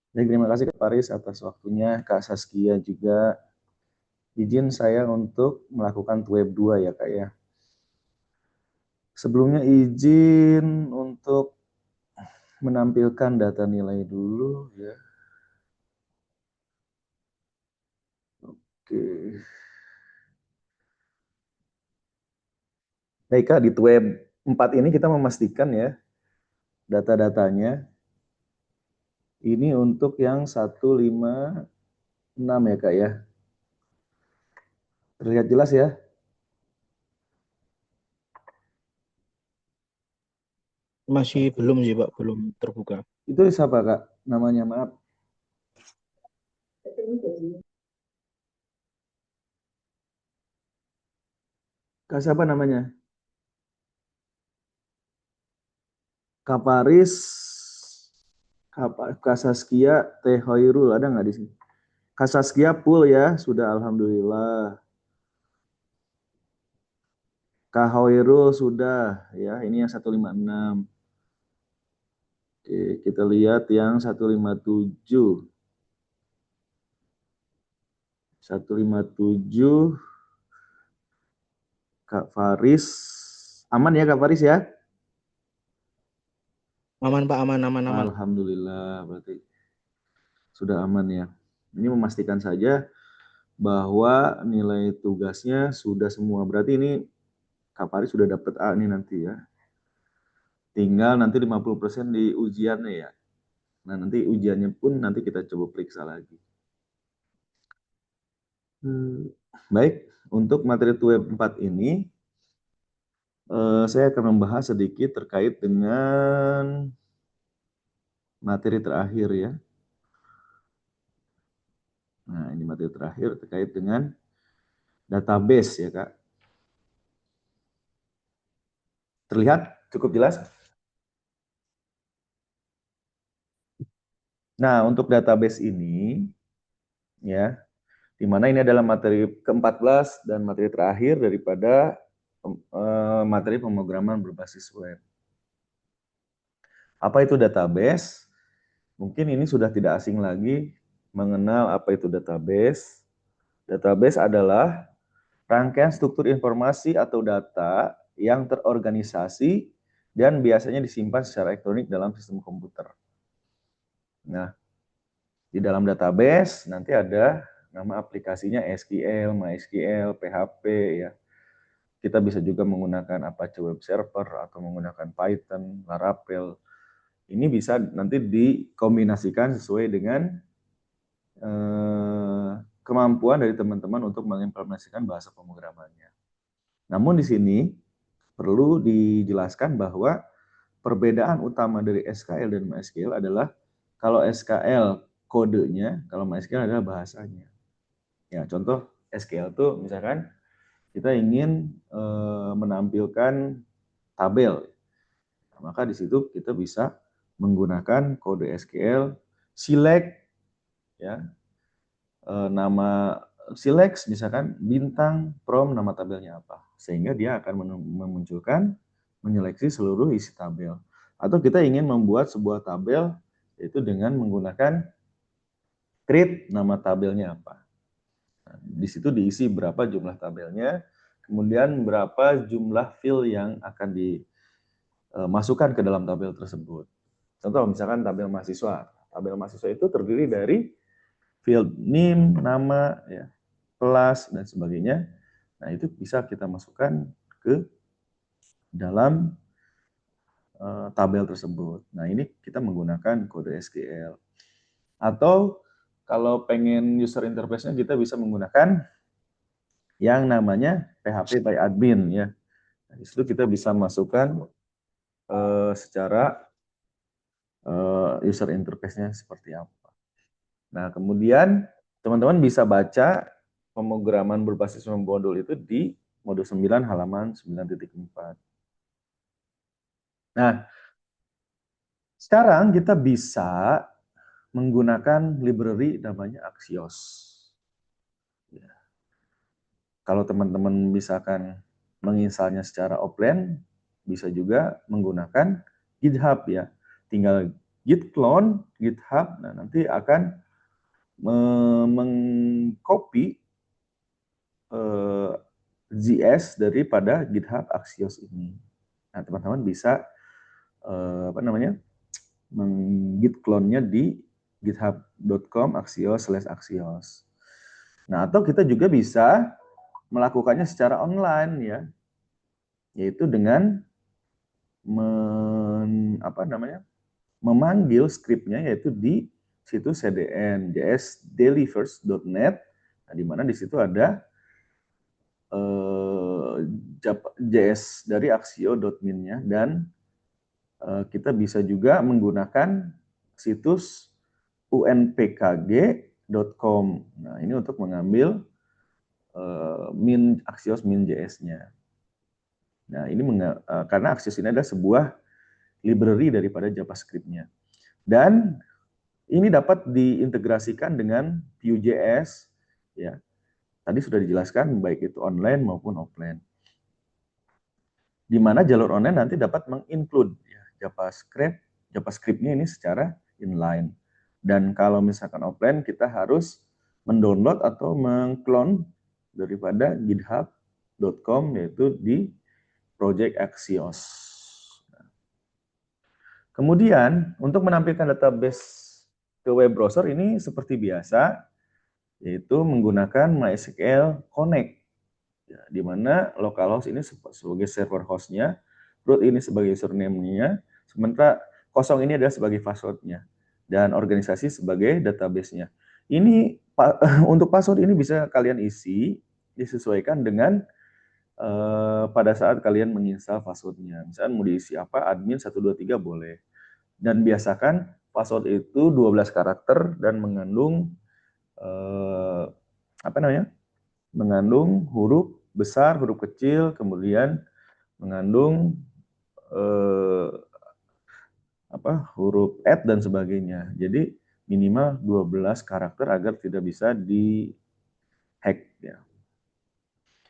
Jadi terima kasih Kak Paris atas waktunya, Kak Saskia juga. Izin saya untuk melakukan web 2 ya Kak ya. Sebelumnya izin untuk menampilkan data nilai dulu ya. Oke. Baik Kak, di web 4 ini kita memastikan ya data-datanya. Ini untuk yang 156 ya Kak ya. Terlihat jelas ya? Masih belum sih Pak, belum terbuka. Itu siapa Kak? Namanya maaf. Kak siapa namanya? Kak Paris, Kak Saskia, Teh Hoirul, ada nggak di sini? Kak Saskia full ya, sudah alhamdulillah. Kak Hoirul sudah ya, ini yang 156. Oke, kita lihat yang 157. 157 Kak Faris. Aman ya Kak Faris ya? Aman Pak, aman, aman, aman. Alhamdulillah, berarti sudah aman ya. Ini memastikan saja bahwa nilai tugasnya sudah semua. Berarti ini Kak Faris sudah dapat A nih nanti ya. Tinggal nanti 50% di ujiannya ya. Nah, nanti ujiannya pun nanti kita coba periksa lagi. Baik, untuk materi web 4 ini saya akan membahas sedikit terkait dengan materi terakhir ya. Nah, ini materi terakhir terkait dengan database ya, Kak. Terlihat cukup jelas? Nah, untuk database ini ya, di mana ini adalah materi ke-14 dan materi terakhir daripada materi pemrograman berbasis web. Apa itu database? Mungkin ini sudah tidak asing lagi mengenal apa itu database. Database adalah rangkaian struktur informasi atau data yang terorganisasi dan biasanya disimpan secara elektronik dalam sistem komputer. Nah, di dalam database nanti ada nama aplikasinya SQL, MySQL, PHP ya. Kita bisa juga menggunakan Apache Web Server atau menggunakan Python, Laravel. Ini bisa nanti dikombinasikan sesuai dengan kemampuan dari teman-teman untuk mengimplementasikan bahasa pemrogramannya. Namun di sini perlu dijelaskan bahwa perbedaan utama dari SQL dan MySQL adalah kalau SQL kodenya, kalau MySQL adalah bahasanya. Ya, contoh SQL itu misalkan kita ingin menampilkan tabel, maka di situ kita bisa menggunakan kode SQL select ya, nama select misalkan bintang from nama tabelnya apa, sehingga dia akan memunculkan menyeleksi seluruh isi tabel. Atau kita ingin membuat sebuah tabel yaitu dengan menggunakan create nama tabelnya apa. Nah, di situ diisi berapa jumlah tabelnya, kemudian berapa jumlah field yang akan dimasukkan ke dalam tabel tersebut. Contoh misalkan tabel mahasiswa. Tabel mahasiswa itu terdiri dari field name, nama, ya, kelas, dan sebagainya. Nah, itu bisa kita masukkan ke dalam tabel tersebut. Nah, ini kita menggunakan kode SQL. Atau kalau pengen user interface-nya kita bisa menggunakan yang namanya PHP by admin ya. Nah, di situ kita bisa masukkan secara user interface-nya seperti apa. Nah, kemudian teman-teman bisa baca pemrograman berbasis modul itu di modul 9 halaman 9.4. Nah, sekarang kita bisa menggunakan library namanya Axios. Ya. Kalau teman-teman misalkan menginstalnya secara offline, bisa juga menggunakan GitHub ya. Tinggal git clone, GitHub, nah nanti akan mengcopy JS daripada GitHub Axios ini. Nah, teman-teman bisa git clone-nya di github.com axios/axios. Nah, atau kita juga bisa melakukannya secara online ya, yaitu dengan memanggil skripnya yaitu di situs CDN jsdelivers.net. Nah, di mana di situ ada JS dari axio.min-nya dan kita bisa juga menggunakan situs unpkg.com. Nah, ini untuk mengambil Axios min JS-nya. Nah, ini karena Axios ini adalah sebuah library daripada JavaScript-nya. Dan ini dapat diintegrasikan dengan Vue.js, ya. Tadi sudah dijelaskan baik itu online maupun offline. Di mana jalur online nanti dapat menginclude ya, JavaScript-nya ini secara inline. Dan kalau misalkan offline kita harus mendownload atau mengclone daripada github.com yaitu di Project Axios. Kemudian untuk menampilkan database ke web browser ini seperti biasa yaitu menggunakan MySQL Connect. Ya, di mana localhost ini sebagai server hostnya, root ini sebagai username-nya, sementara kosong ini adalah sebagai password-nya, dan organisasi sebagai database-nya. Ini untuk password ini bisa kalian isi, disesuaikan dengan pada saat kalian menginstal password-nya. Misalnya mau diisi apa, admin 123 boleh. Dan biasakan password itu 12 karakter dan mengandung mengandung huruf besar, huruf kecil, kemudian mengandung huruf @ dan sebagainya. Jadi minimal 12 karakter agar tidak bisa di-hack ya.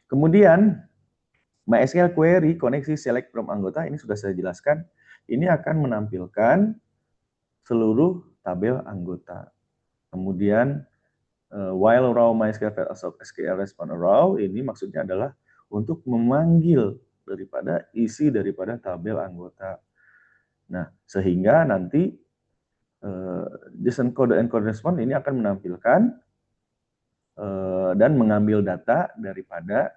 Kemudian MySQL query koneksi select from anggota ini sudah saya jelaskan. Ini akan menampilkan seluruh tabel anggota. Kemudian while raw MySQL SQL respond raw ini maksudnya adalah untuk memanggil isi daripada tabel anggota. Nah, sehingga nanti JSON code encode respond ini akan menampilkan dan mengambil data daripada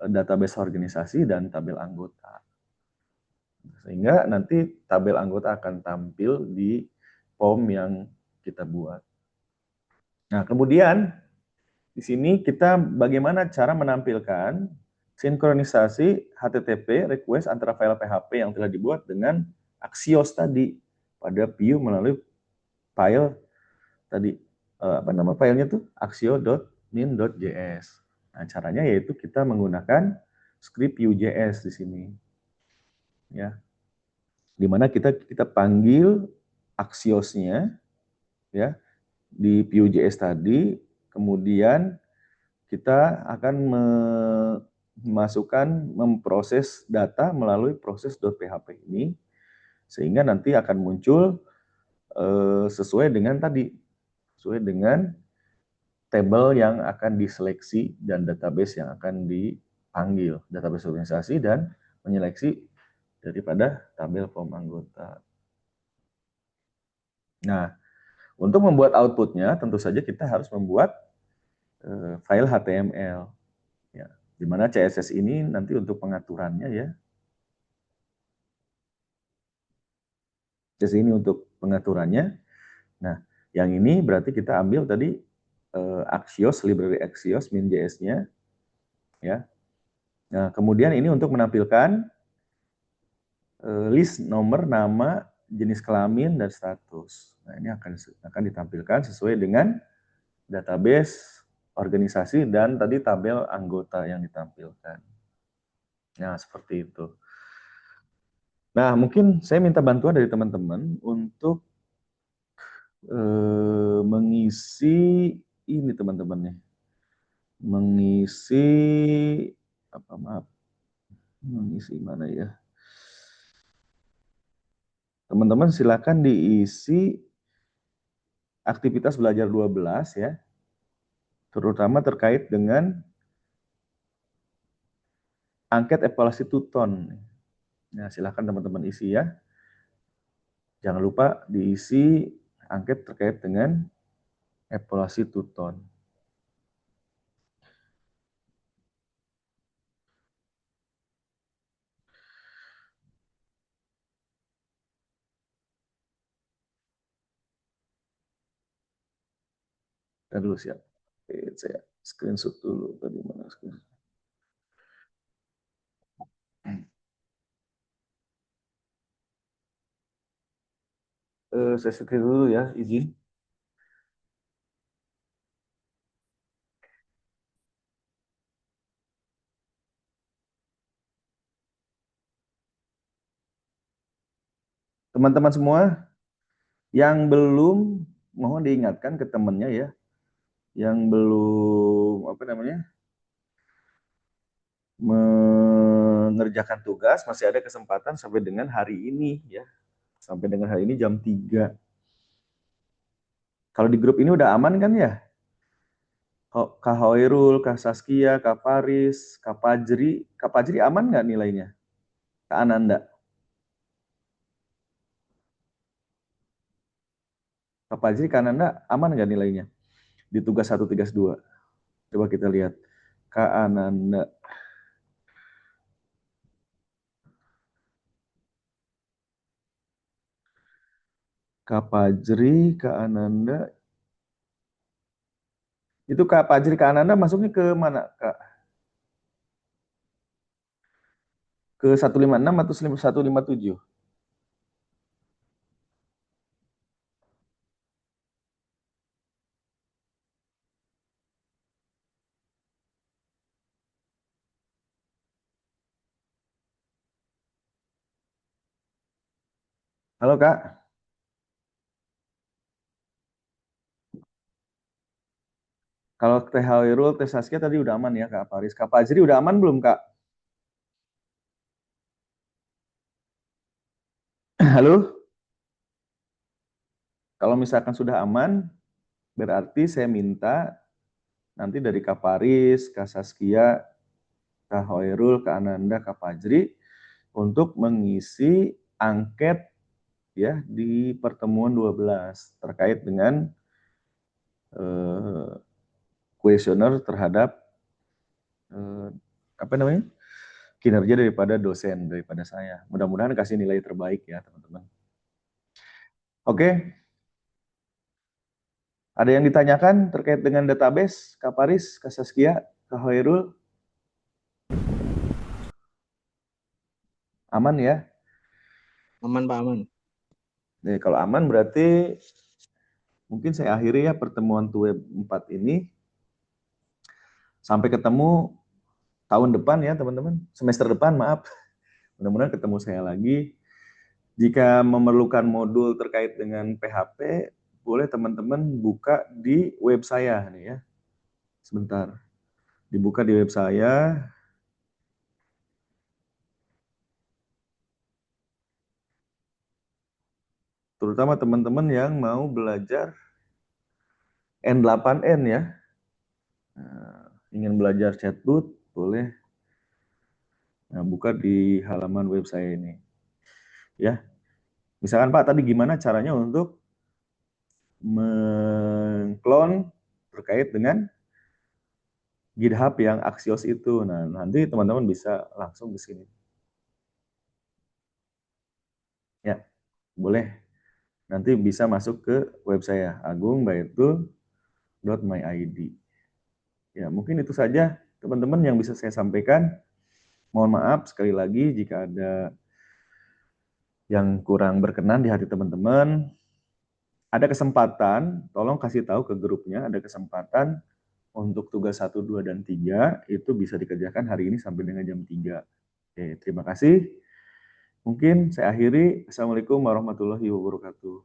database organisasi dan tabel anggota. Sehingga nanti tabel anggota akan tampil di form yang kita buat. Nah, kemudian di sini kita bagaimana cara menampilkan sinkronisasi HTTP request antara file PHP yang telah dibuat dengan Axios tadi pada Vue melalui file tadi filenya tuh axio.min.js. Nah, caranya yaitu kita menggunakan script Vue.js di sini. Ya. Di mana kita panggil Axios-nya ya di Vue.js tadi, kemudian kita akan memproses data melalui proses.php ini sehingga nanti akan muncul sesuai dengan tabel yang akan diseleksi dan database yang akan dipanggil, database organisasi dan menyeleksi daripada tabel form anggota. Nah, untuk membuat outputnya tentu saja kita harus membuat file HTML, ya, di mana CSS ini nanti untuk pengaturannya ya. CSS ini untuk pengaturannya. Nah, yang ini berarti kita ambil tadi Axios, library Axios min.js-nya, ya. Nah, kemudian ini untuk menampilkan list nomor, nama, jenis kelamin, dan status. Nah, ini akan ditampilkan sesuai dengan database organisasi dan tadi tabel anggota yang ditampilkan. Nah, seperti itu. Nah, mungkin saya minta bantuan dari teman-teman untuk mengisi ini teman-teman nih. Mengisi mana ya? teman-teman silakan diisi aktivitas belajar 12 ya, terutama terkait dengan angket evaluasi Tuton. Nah, silakan teman-teman isi ya. Jangan lupa diisi angket terkait dengan evaluasi Tuton. Kita dulu siap. Oke, saya screenshot dulu tadi mana screenshot. Saya screen dulu ya, izin. Teman-teman semua yang belum, mohon diingatkan ke temannya ya, yang belum mengerjakan tugas masih ada kesempatan sampai dengan hari ini ya. Sampai dengan hari ini jam 3. Kalau di grup ini udah aman kan ya? Kak Hoirul, Kak Saskia, Kak Paris, Kak Pajri. Kak Pajri aman nggak nilainya? Kak Ananda. Kak Pajri, Kak Ananda aman nggak nilainya? Di tugas 1, tugas 2. Coba kita lihat. Kak Ananda. Kak Pajri, Kak Ananda. Itu Kak Pajri, Kak Ananda masuknya ke mana, Kak? Ke 156 atau 157? Halo Kak. Kalau Teh Hairul, Teh Saskia tadi udah aman ya Kak Paris. Kak Pajri udah aman belum Kak? Halo? Kalau misalkan sudah aman, berarti saya minta nanti dari Kak Paris, Kak Saskia, Kak Hoirul, Kak Ananda, Kak Pajri untuk mengisi angket ya di pertemuan 12 terkait dengan kuesioner terhadap apa namanya? Kinerja daripada dosen, daripada saya. Mudah-mudahan kasih nilai terbaik ya, teman-teman. Oke. Ada yang ditanyakan terkait dengan database, Kak Paris, Kak Saskia, Kak Hoirul? Aman ya? Aman Pak, aman. Nih, kalau aman berarti mungkin saya akhiri ya pertemuan Tuweb 4 ini. Sampai ketemu tahun depan ya teman-teman. Semester depan, maaf. Mudah-mudahan ketemu saya lagi. Jika memerlukan modul terkait dengan PHP, boleh teman-teman buka di web saya nih ya. Sebentar. Dibuka di web saya. Terutama teman-teman yang mau belajar N8N ya. Nah, ingin belajar chatbot, boleh buka di halaman web saya ini. Ya, misalkan Pak, tadi gimana caranya untuk mengklon terkait dengan GitHub yang Axios itu. Nah, nanti teman-teman bisa langsung di sini. Ya, boleh. Nanti bisa masuk ke web saya, agungbaitul.myid. Ya, mungkin itu saja teman-teman yang bisa saya sampaikan. Mohon maaf sekali lagi jika ada yang kurang berkenan di hati teman-teman. Ada kesempatan, tolong kasih tahu ke grupnya, ada kesempatan untuk tugas 1, 2, dan 3 itu bisa dikerjakan hari ini sampai dengan jam 3. Oke, terima kasih. Mungkin saya akhiri. Assalamualaikum warahmatullahi wabarakatuh.